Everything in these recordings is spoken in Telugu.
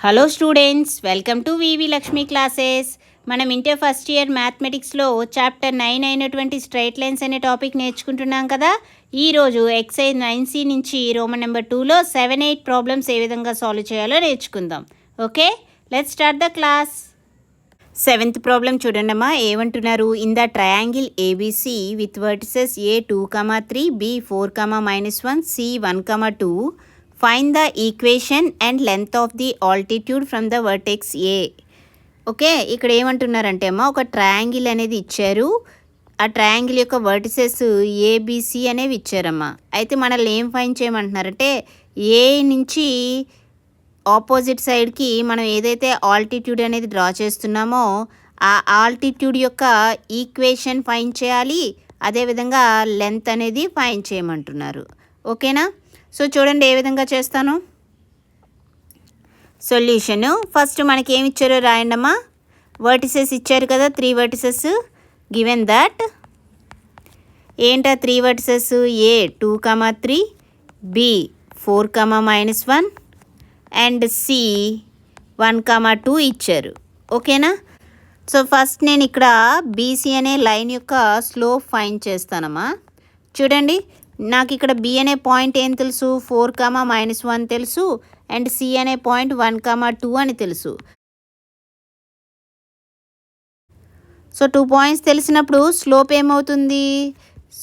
Hello students, welcome to V V Lakshmi classes. మనం ఇంటర్ ఫస్ట్ ఇయర్ మ్యాథమెటిక్స్లో చాప్టర్ 9 అయినటువంటి స్ట్రైట్ లైన్స్ అనే టాపిక్ నేర్చుకుంటున్నాం కదా. ఈరోజు ఎక్సైజ్ 9C నుంచి రోమన్ నెంబర్ 2లో 7-8 ప్రాబ్లమ్స్ ఏ విధంగా సాల్వ్ చేయాలో నేర్చుకుందాం. Okay, let's start the class. 7th problem చూడండమ్మా. ఏమంటున్నారు? In the triangle ABC with vertices A 2, 3, B 4, -1, C 1, 2. Find the equation and length of the altitude from the vertex A. Okay, ఇక్కడ ఏమంటున్నారంటే అమ్మా, ఒక ట్రయాంగిల్ అనేది ఇచ్చారు. ఆ ట్రయాంగిల్ యొక్క వర్టిసెస్ ఏబిసి అనేవి ఇచ్చారమ్మా. అయితే మనల్ని ఏం ఫైండ్ చేయమంటున్నారంటే, ఏ నుంచి ఆపోజిట్ సైడ్కి మనం ఏదైతే ఆల్టిట్యూడ్ అనేది డ్రా చేస్తున్నామో ఆ ఆల్టిట్యూడ్ యొక్క ఈక్వేషన్ ఫైండ్ చేయాలి. అదేవిధంగా లెంత్ అనేది ఫైండ్ చేయమంటున్నారు. ఓకేనా? సో చూడండి ఏ విధంగా చేస్తాను. సొల్యూషను ఫస్ట్ మనకి ఏమి ఇచ్చారో రాయండమ్మా. వర్టిసెస్ ఇచ్చారు కదా, 3 వర్టిసెస్. గివెన్ దట్ ఏంటా 3 vertices? A 2, 3, B 4, -1 and C 1, 2 ఇచ్చారు. ఓకేనా? సో ఫస్ట్ నేను ఇక్కడ BC అనే లైన్ యొక్క స్లోప్ ఫైండ్ చేస్తానమ్మా. చూడండి, నాకు ఇక్కడ B అనే పాయింట్ ఏం తెలుసు? 4, -1 తెలుసు. అండ్ C అనే పాయింట్ 1, 2 అని తెలుసు. సో 2 పాయింట్స్ తెలిసినప్పుడు స్లోప్ ఏమవుతుంది?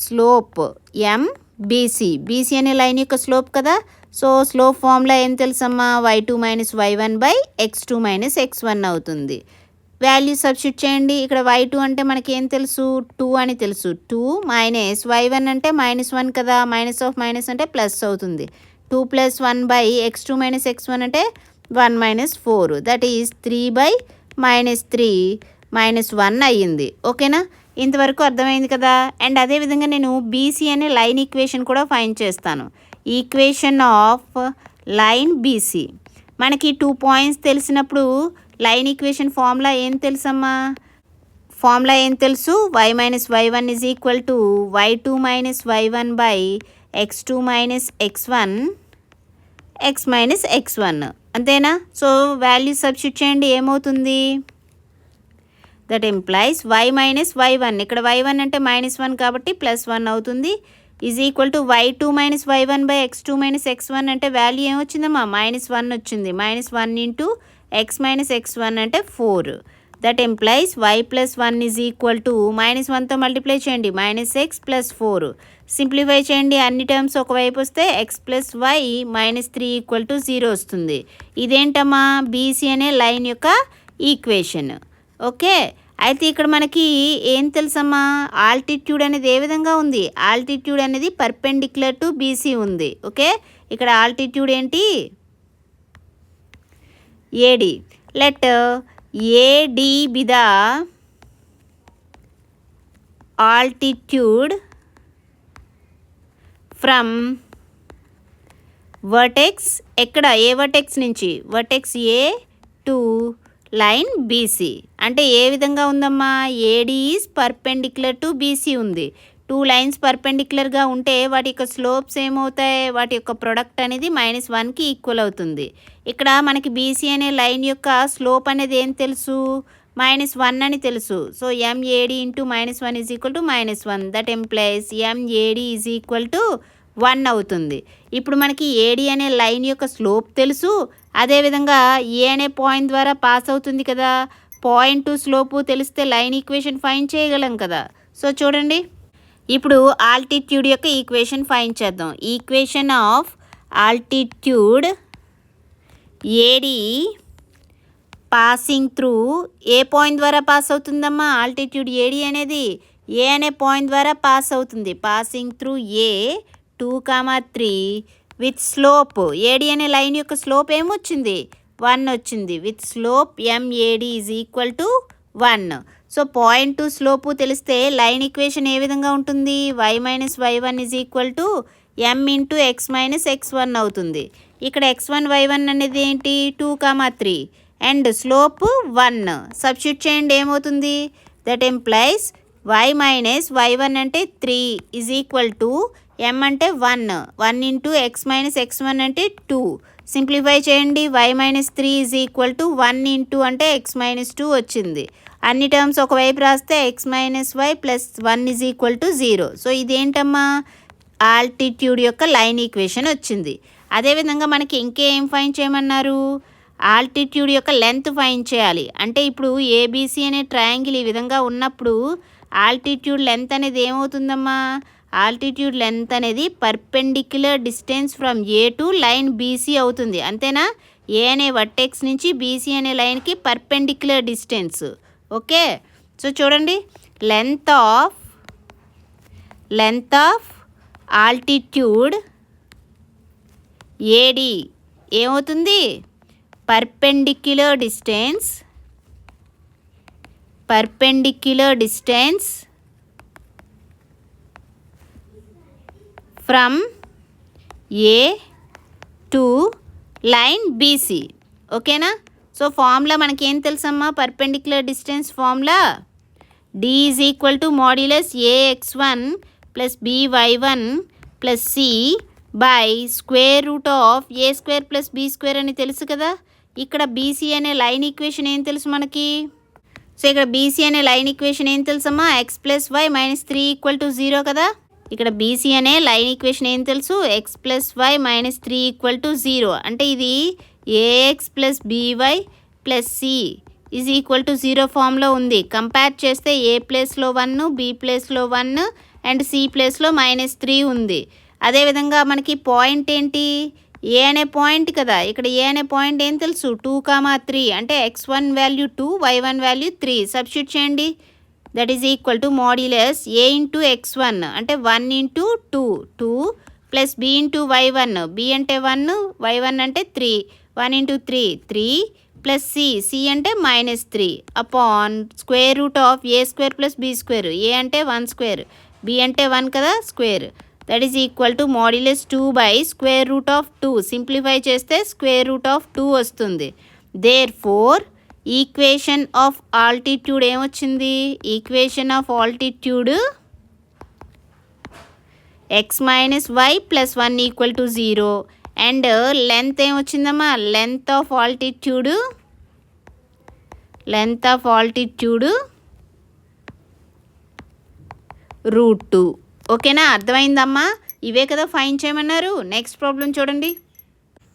Slope MBC. BC అనే లైన్ యొక్క స్లోప్ కదా. సో స్లోప్ ఫార్ములా ఏం తెలుసమ్మా? y2 - y1/x2 - x1 అవుతుంది. వాల్యూ సబ్స్టిట్యూట్ చేయండి. ఇక్కడ y2 అంటే మనకి ఏం తెలుసు? 2 అని తెలుసు. 2 - y1 అంటే -1 కదా. మైనస్ ఆఫ్ మైనస్ అంటే ప్లస్ అవుతుంది. 2 + 1/x2 - x1 అంటే 1 - 4. దట్ ఈజ్ 3/-3 -1 అయ్యింది. ఓకేనా? ఇంతవరకు అర్థమైంది కదా. అండ్ అదేవిధంగా నేను BC అనే లైన్ ఈక్వేషన్ కూడా ఫైండ్ చేస్తాను. Equation of line BC. మనకి 2 పాయింట్స్ తెలిసినప్పుడు లైన్ ఈక్వేషన్ ఫార్ములా ఏం తెలుసమ్మా? ఫార్ములా ఏం తెలుసు? y - y1 = y2 - y1/x2 - x1 x - x1. అంతేనా? సో వాల్యూ సబ్స్టిట్యూట్ చేయండి. ఏమవుతుంది? That implies y - y1. ఇక్కడ y1 అంటే -1 కాబట్టి +1 అవుతుంది. = y2 - y1/x2 - x1 అంటే వాల్యూ ఏమొచ్చిందమ్మా? -1 వచ్చింది. -1 ఇంటూ x - x1 అంటే 4. దట్ ఇంప్లైస్ y + 1 -1తో మల్టిప్లై చేయండి. -x + 4. సింప్లిఫై చేయండి. అన్ని టర్మ్స్ ఒకవైపు వస్తే x + y -3 = 0 వస్తుంది. ఇదేంటమ్మా? BC అనే లైన్ యొక్క ఈక్వేషన్. ఓకే, అయితే ఇక్కడ మనకి ఏం తెలుసమ్మా? ఆల్టిట్యూడ్ అనేది ఏ విధంగా ఉంది? ఆల్టిట్యూడ్ అనేది పర్పెండిక్యులర్ టు BC ఉంది. ఓకే, ఇక్కడ ఆల్టిట్యూడ్ ఏంటి? AD. Let AD be the altitude from vertex. ఎక్కడ? ఏ వర్టెక్స్ నుంచి? Vertex A to line BC. అంటే ఏ విధంగా ఉందమ్మా? AD is perpendicular to BC ఉంది. 2 లైన్స్ పర్పెండిక్యులర్గా ఉంటే వాటి యొక్క స్లోప్స్ ఏమవుతాయి? వాటి యొక్క ప్రొడక్ట్ అనేది -1కి ఈక్వల్ అవుతుంది. ఇక్కడ మనకి BC అనే లైన్ యొక్క స్లోప్ అనేది ఏం తెలుసు? -1 అని తెలుసు. So MAD × -1 = -1. That implies MAD = 1 అవుతుంది. ఇప్పుడు మనకి AD అనే లైన్ యొక్క స్లోప్ తెలుసు. అదేవిధంగా ఏ అనే పాయింట్ ద్వారా పాస్ అవుతుంది కదా. పాయింట్ టు స్లోపు తెలిస్తే లైన్ ఈక్వేషన్ ఫైండ్ చేయగలం కదా. సో చూడండి, ఇప్పుడు ఆల్టిట్యూడ్ యొక్క ఈక్వేషన్ ఫైండ్ చేద్దాం. Equation of altitude AD passing through a point ద్వారా పాస్ అవుతుందమ్మా? ఆల్టిట్యూడ్ AD అనేది ఏ అనే పాయింట్ ద్వారా పాస్ అవుతుంది. Passing through A 2, 3 with slope. AD అనే లైన్ యొక్క స్లోప్ ఏమొచ్చింది? 1 వచ్చింది. With slope MAD = 1. So point to slope తెలిస్తే లైన్ ఈక్వేషన్ ఏ విధంగా ఉంటుంది? y - y1 = m × x - x1 అవుతుంది. ఇక్కడ x1 y1 అనేది ఏంటి? 2, 3 అండ్ స్లోప్ 1. సబ్స్టిట్యూట్ చేయండి. ఏమవుతుంది? దట్ ఇంప్లైస్ y - y1 అంటే 3 = m అంటే 1 1 × x - x1 అంటే 2. సింప్లిఫై చేయండి. y-3 is equal to 1 into అంటే x-2 వచ్చింది. అన్ని టర్మ్స్ ఒకవైపు రాస్తే x-y plus 1 is equal to 0. So ఇదేంటమ్మా ఆల్టిట్యూడ్ యొక్క లైన్ ఈక్వేషన్ వచ్చింది. అదేవిధంగా మనకి ఇంకేం ఫైండ్ చేయమన్నారు, ఆల్టిట్యూడ్ యొక్క లెంత్ ఫైండ్ చేయాలి. అంటే ఇప్పుడు ఏబీసీ అనే ట్రయాంగిల్ ఈ విధంగా ఉన్నప్పుడు ఆల్టిట్యూడ్ లెంత్ అనేది ఏమవుతుందమ్మా, ఆల్టిట్యూడ్ లెంత్ అనేది perpendicular distance from A to line BC అవుతుంది. అంతేనా, ఏ అనే వర్టెక్స్ నుంచి బీసీ అనే లైన్కి పర్పెండిక్యులర్ డిస్టెన్స్. ఓకే, సో చూడండి, లెంత్ ఆఫ్ ఆల్టిట్యూడ్ ఏడి ఏమవుతుంది, perpendicular distance from A to line BC. ఓకేనా, సో ఫార్ములా మనకి ఏం తెలుసమ్మా, perpendicular distance formula D is equal to modulus A X one plus B Y one plus C by square root of A square plus be square అని తెలుసు కదా. ఇక్కడ బీసీ అనే లైన్ ఈక్వేషన్ ఏం తెలుసు మనకి, సో ఇక్కడ బీసీ అనే లైన్ ఈక్వేషన్ ఏం తెలుసమ్మా, x plus y minus 3 equal to 0 కదా. ఇక్కడ బీసీ అనే లైన్ ఈక్వేషన్ ఏం తెలుసు, x plus y minus 3 equal to 0. అంటే ఇది a x plus by plus C is equal to 0 ఫామ్లో ఉంది. కంపేర్ చేస్తే ఏ ప్లేస్లో 1, బీ ప్లేస్లో 1 అండ్ సి ప్లేస్లో -3 ఉంది. అదేవిధంగా మనకి పాయింట్ ఏంటి, ఏ అనే పాయింట్ కదా. ఇక్కడ ఏ అనే పాయింట్ ఏం తెలుసు, 2, 3 అంటే x1 value 2, y1 value 3 substitute చేయండి. That is equal to modulus A into x1 అంటే 1 into 2 plus B into y1, B అంటే 1, y1 అంటే 3, 1 ఇంటూ 3 ప్లస్ సి అంటే -3 upon square root of A square plus be square. A అంటే 1 స్క్వేర్, బి అంటే 1 కదా square. That is equal to modulus 2 by square root of 2. Simplify చేస్తే స్క్వేర్ రూట్ ఆఫ్ 2 వస్తుంది. Therefore equation of altitude ఏమొచ్చింది, equation of altitude x minus Y plus 1 equal to 0 and length ఏమొచ్చిందమ్మా, లెంత్ ఆఫ్ ఆల్టిట్యూడ్ రూట్ 2. ఓకేనా, అర్థమైందమ్మా, ఇవే కదా ఫైండ్ చేయమన్నారు. నెక్స్ట్ ప్రాబ్లం చూడండి,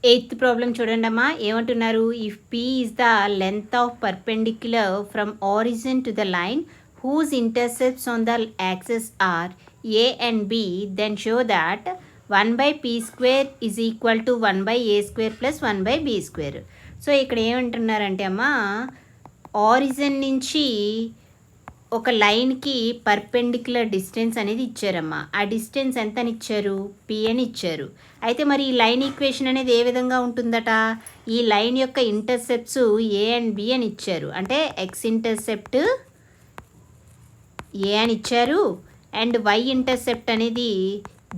8th ప్రాబ్లం చూడండి అమ్మా. ఏమంటున్నారు, if p is the length of perpendicular from origin to the line whose intercepts on the axes are a and b, then show that 1/p² is equal to 1/a² plus 1/b². So ఇక్కడ ఏమంటున్నారంటే అమ్మా, ఆరిజిన్ నుంచి ఒక లైన్కి పర్పెండిక్యులర్ డిస్టెన్స్ అనేది ఇచ్చారమ్మా. ఆ డిస్టెన్స్ ఎంత అని ఇచ్చారు, పి అని ఇచ్చారు. అయితే మరి ఈ లైన్ ఈక్వేషన్ అనేది ఏ విధంగా ఉంటుందట, ఈ లైన్ యొక్క ఇంటర్సెప్ట్స్ ఏ అండ్ బి అని ఇచ్చారు. అంటే ఎక్స్ ఇంటర్సెప్ట్ ఏ అని ఇచ్చారు అండ్ వై ఇంటర్సెప్ట్ అనేది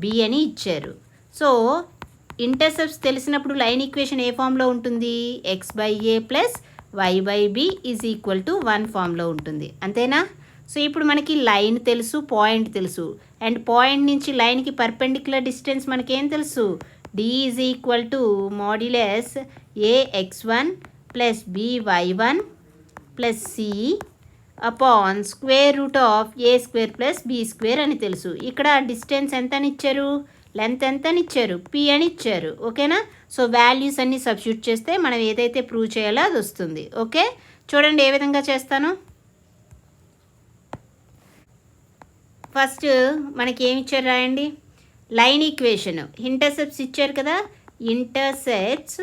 బి అని ఇచ్చారు. సో ఇంటర్సెప్ట్స్ తెలిసినప్పుడు లైన్ ఈక్వేషన్ ఏ ఫామ్లో ఉంటుంది, x/a plus y/b is equal to 1 ఫామ్లో ఉంటుంది. అంతేనా. సో ఇప్పుడు మనకి లైన్ తెలుసు, పాయింట్ తెలుసు, అండ్ పాయింట్ నుంచి లైన్కి పర్పెండిక్యులర్ డిస్టెన్స్ మనకి ఏం తెలుసు, D is equal to modulus ఏx1 plus by1 plus C upon square root of a² plus b² అని తెలుసు. ఇక్కడ డిస్టెన్స్ ఎంత అని ఇచ్చారు, లెంత్ ఎంత అని ఇచ్చారు, పి అని ఇచ్చారు. ఓకేనా, సో వాల్యూస్ అన్నీ సబ్స్టిట్యూట్ చేస్తే మనం ఏదైతే ప్రూవ్ చేయాలో అది వస్తుంది. ఓకే, చూడండి ఏ విధంగా చేస్తాను. ఫస్ట్ మనకి ఏమి ఇచ్చారు రాయండి, లైన్ ఈక్వేషన్, ఇంటర్సెప్ట్స్ ఇచ్చారు కదా, intercepts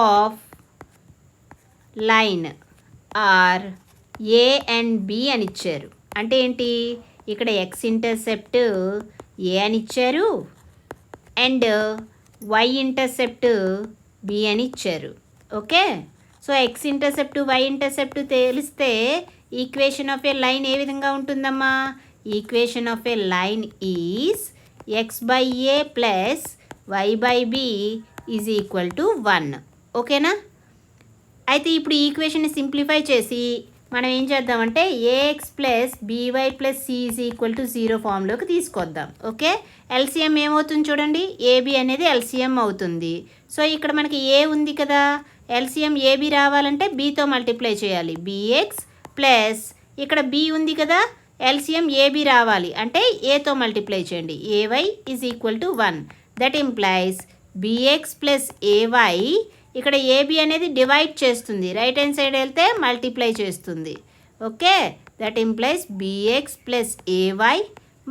of line are a and b అని ఇచ్చారు. అంటే ఏంటి, ఇక్కడ ఎక్స్ ఇంటర్సెప్ట్ ఏ అని ఇచ్చారు అండ్ వై ఇంటర్సెప్ట్ బి అని ఇచ్చారు. Okay, so x intercept y intercept తెలిస్తే ఈక్వేషన్ ఆఫ్ ఏ లైన్ ఏ విధంగా ఉంటుందమ్మా, equation of a line is x/a plus y/b is equal to 1. ఓకేనా, అయితే ఇప్పుడు ఈక్వేషన్ని సింప్లిఫై చేసి మనం ఏం చేద్దామంటే A X plus by plus C is equal to 0 ఫామ్లోకి తీసుకొద్దాం. ఓకే, ఎల్సిఎం ఏమవుతుంది చూడండి, ఏబి అనేది ఎల్సిఎం అవుతుంది. సో ఇక్కడ మనకి ఏ ఉంది కదా, ఎల్సిఎం ఏబి రావాలంటే బీతో మల్టిప్లై చేయాలి. బిఎక్స్ ప్లస్ ఇక్కడ బి ఉంది కదా, ఎల్సిఎం ఏబి రావాలి అంటే ఏతో మల్టిప్లై చేయండి. A Y is equal to 1. That implies B X plus A Y, ఇక్కడ ఏబి అనేది డివైడ్ చేస్తుంది, రైట్ హ్యాండ్ సైడ్ వెళ్తే మల్టిప్లై చేస్తుంది. Okay, that implies B X plus ఏవై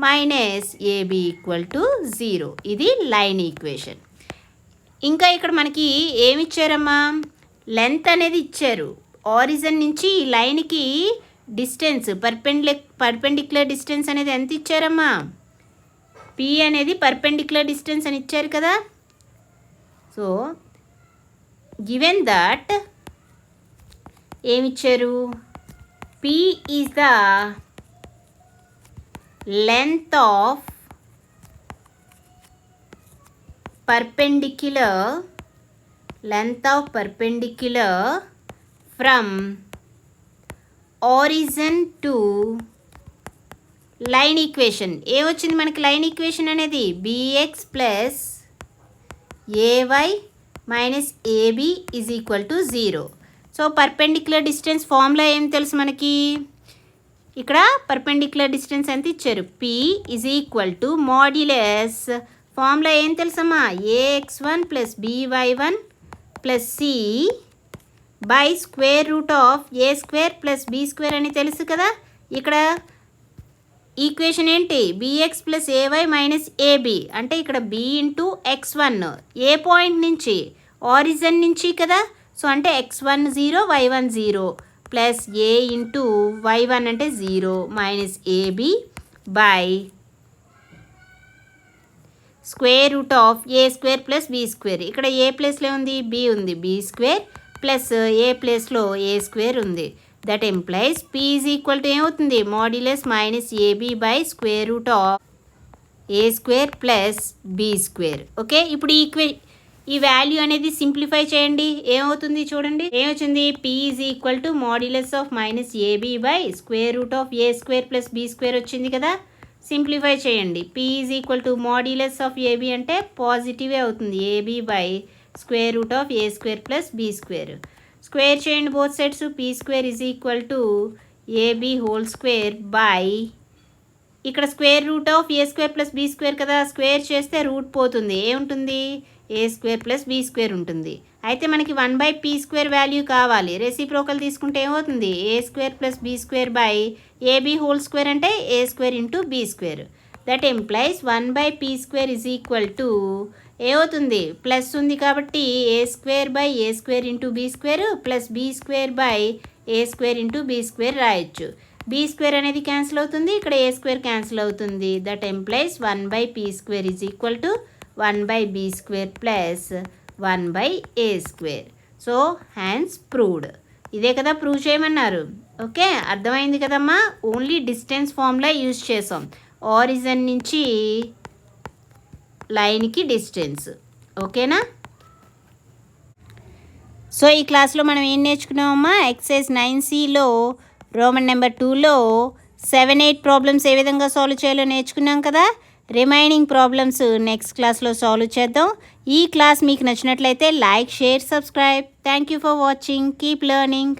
minus AB equal to 0. ఇది లైన్ ఈక్వేషన్. ఇంకా ఇక్కడ మనకి ఏమి ఇచ్చారమ్మా, లెంత్ అనేది ఇచ్చారు. ఆరిజిన్ నుంచి ఈ లైన్కి డిస్టెన్స్ పర్పెండిక్యులర్ డిస్టెన్స్ అనేది ఎంత ఇచ్చారమ్మా, పి అనేది పర్పెండిక్యులర్ డిస్టెన్స్ అని ఇచ్చారు కదా. సో గివెన్ దట్ ఏమిచ్చారు, P is the length of perpendicular from origin to line equation. ఏమొచ్చింది మనకి లైన్ ఈక్వేషన్ అనేది, B X plus ఏవై minus AB is equal to 0. So perpendicular distance formula ఏం తెలుసు మనకి, ఇక్కడ పర్పెండిక్యులర్ డిస్టెన్స్ ఎంత ఇచ్చారు, P is equal to modulus, formula ఏం తెలుసమ్మా, A X one plus B Y one plus C by square root of A square plus be square అని తెలుసు కదా. ఇక్కడ ఈక్వేషన్ ఏంటి, బిఎక్స్ ప్లస్ ఏవై మైనస్ ఏబి అంటే ఇక్కడ బి ఇంటూ x1 ఏ పాయింట్ నుంచి, ఆరిజిన్ నుంచి కదా. సో అంటే x1 0 y1 0 ప్లస్ ఏ ఇంటూ y1 అంటే 0 minus AB by square root of A square plus be square. ఇక్కడ ఏ ప్లేస్లో ఉంది, బి ఉంది, బీ స్క్వేర్ ప్లస్ ఏ ప్లేస్లో ఏ స్క్వేర్ ఉంది. That implies P is equal to ఏమవుతుంది, modulus minus AB by square root of A square plus be square. Okay, ఇప్పుడు ఈ వాల్యూ అనేది సింప్లిఫై చేయండి, ఏమవుతుంది చూడండి, ఏమొచ్చింది, P is equal to modulus of minus AB by square root of A square plus be square వచ్చింది కదా. సింప్లిఫై చేయండి, P is equal to modulus of AB అంటే పాజిటివే అవుతుంది, AB by square root of A square plus be square. Square చేయండి both sides, P square is equal to AB whole square by ఇక్కడ square root of A square plus be square కదా, స్క్వేర్ చేస్తే రూట్ పోతుంది, ఏముంటుంది, A square plus be square ఉంటుంది. అయితే మనకి 1/p స్క్వేర్ వాల్యూ కావాలి, రెసిప్రోకల్ తీసుకుంటే ఏమవుతుంది, A square plus be square by AB whole square అంటే A square into B square. That implies 1/p square is equal to ఏమవుతుంది, ప్లస్ ఉంది కాబట్టి A square by A square into B square plus be square by A square into B square రాయొచ్చు. బీ స్క్వేర్ అనేది క్యాన్సిల్ అవుతుంది, ఇక్కడ ఏ స్క్వేర్ క్యాన్సిల్ అవుతుంది. That implies 1/p square is equal to 1/b square plus 1/a square. So hence proved. ఇదే కదా ప్రూవ్ చేయమన్నారు. ఓకే, అర్థమైంది కదమ్మా, ఓన్లీ డిస్టెన్స్ ఫార్ములా యూజ్ చేసాం, ఆరిజిన్ నుంచి లైన్కి డిస్టెన్స్. ఓకేనా. సో ఈ క్లాస్లో మనం ఏం నేర్చుకున్నామమ్మా, ఎక్సర్సైజ్ 9Cలో రోమన్ నెంబర్ 2లో 7-8 ప్రాబ్లమ్స్ ఏ విధంగా సాల్వ్ చేయాలో నేర్చుకున్నాం కదా. రిమైనింగ్ ప్రాబ్లమ్స్ నెక్స్ట్ క్లాస్లో సాల్వ్ చేద్దాం. ఈ క్లాస్ మీకు నచ్చినట్లయితే like, share, subscribe. Thank you for watching. Keep learning.